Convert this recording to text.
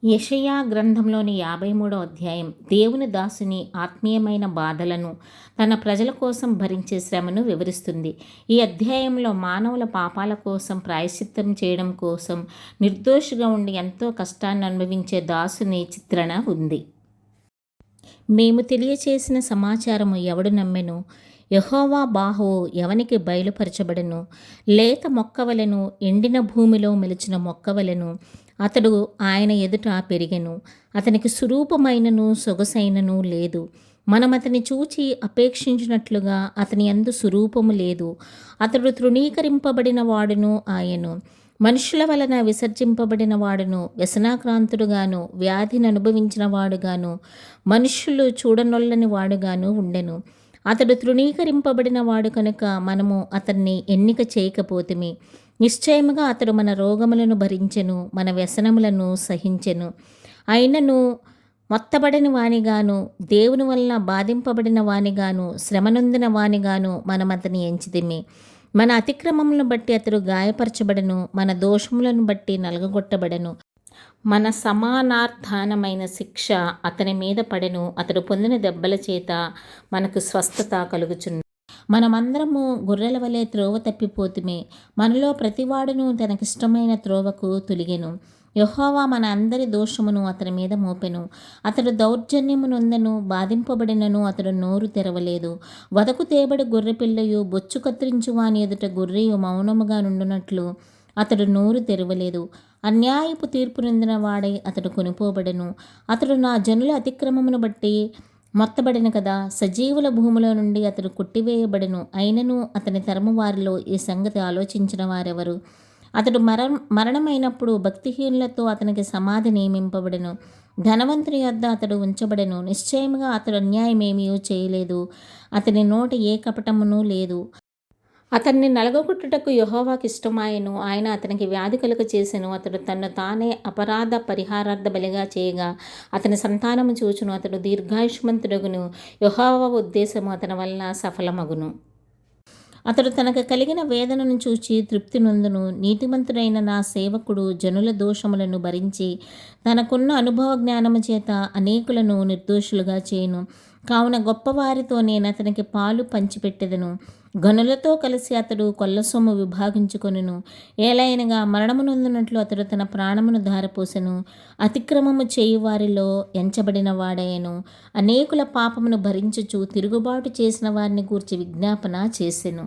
యెషయా గ్రంథంలోని 53వ అధ్యాయం దేవుని దాసుని ఆత్మీయమైన బాధలను, తన ప్రజల కోసం భరించే శ్రమను వివరిస్తుంది. ఈ అధ్యాయంలో మానవుల పాపాల కోసం ప్రాయశ్చిత్తం చేయడం కోసం నిర్దోషిగా ఉండి ఎంతో కష్టాన్ని అనుభవించే దాసుని చిత్రణ ఉంది. మేము తెలియచేసిన సమాచారము ఎవడు నమ్మెను? యెహోవా బాహువు ఎవనికి బయలుపరచబడెను? లేత మొక్కవలెను, ఎండిన భూమిలో మెలిచిన మొక్కవలెను అతడు ఆయన ఎదుట పెరిగెను. అతనికి సురూపమైనను సొగసైనను లేదు. మనం అతని చూచి అపేక్షించినట్లుగా అతని యందు సురూపము లేదు. అతడు తృణీకరింపబడిన వాడును ఆయను, మనుషుల వలన విసర్జింపబడిన వాడును, వ్యసనాక్రాంతుడుగాను, వ్యాధిని అనుభవించిన వాడుగాను, మనుష్యులు చూడనొల్లని వాడుగాను ఉండెను. అతడు తృణీకరింపబడిన వాడు కనుక మనము అతన్ని ఎన్నిక చేయకపోతిమి. నిశ్చయముగా అతడు మన రోగములను భరించెను, మన వ్యసనములను సహించెను. అయినను మొత్తబడిన వానిగాను, దేవుని వలన బాధింపబడిన వానిగాను, శ్రమనొందిన వానిగాను మనం అతని ఎంచితిమి. మన అతిక్రమములను బట్టి అతడు గాయపరచబడెను, మన దోషములను బట్టి నలగగొట్టబడెను. మన సమానార్థానమైన శిక్ష అతని మీద పడెను, అతడు పొందిన దెబ్బల చేత మనకు స్వస్థత కలుగుచున్నది. మనమందరము గొర్రెల వలె త్రోవ తప్పిపోతుమే, మనలో ప్రతివాడును తనకిష్టమైన త్రోవకు తొలిగెను. యెహోవా మన అందరి దోషమును అతని మీద మోపెను. అతడు దౌర్జన్యము నొందెను, బాధింపబడినను అతడు నోరు తెరవలేదు. వదకు తేబడి గొర్రెపిల్లయు, బొచ్చు కత్తిరించు వాని ఎదుట గొర్రెయు మౌనముగా నుండునట్లు అతడు నోరు తెరవలేదు. అన్యాయపు తీర్పు నొందిన వాడై అతడు కొనిపోబడెను. అతడు నా జనుల అతిక్రమమును బట్టి మొత్తబడిన కదా, సజీవుల భూమిలో నుండి అతడు కొట్టివేయబడెను. అయినను అతని తరము వారిలో ఈ సంగతి ఆలోచించిన వారెవరు? అతడు మరణమైనప్పుడు భక్తిహీనులతో అతనికి సమాధి నియమింపబడెను. ధనవంతుని యొద్ద అతడు ఉంచబడెను. నిశ్చయముగా అతడు అన్యాయమేమీ చేయలేదు, అతని నోట ఏ కపటమును లేదు. అతన్ని నలగొట్టుటకు యెహోవాకు ఇష్టమాయెను. ఆయన అతనికి వ్యాధి కలుగ చేసెను. అతడు తన్ను తానే అపరాధ పరిహారార్థ బలిగా చేయగా అతని సంతానము చూచును. అతడు దీర్ఘాయుష్మంతుడగును. యెహోవా ఉద్దేశము అతని వలన సఫలమగును. అతడు తనకు కలిగిన వేదనను చూచి తృప్తి నొందును. నీతిమంతుడైన నా సేవకుడు జనుల దోషములను భరించి తనకున్న అనుభవ జ్ఞానము చేత అనేకులను నిర్దోషులుగా చేయును. కావున గొప్పవారితో నేను అతనికి పాలు పంచిపెట్టెదను. గనులతో కలిసి అతడు కొల్లసొమ్ము విభాగించుకొనును. ఏలైనగా మరణము నొందినట్లు అతడు తన ప్రాణమును ధారపోసెను. అతిక్రమము చేయువారిలో ఎంచబడిన వాడయ్యను. అనేకుల పాపమును భరించుచు తిరుగుబాటు చేసిన వారిని గూర్చి విజ్ఞాపన చేసెను.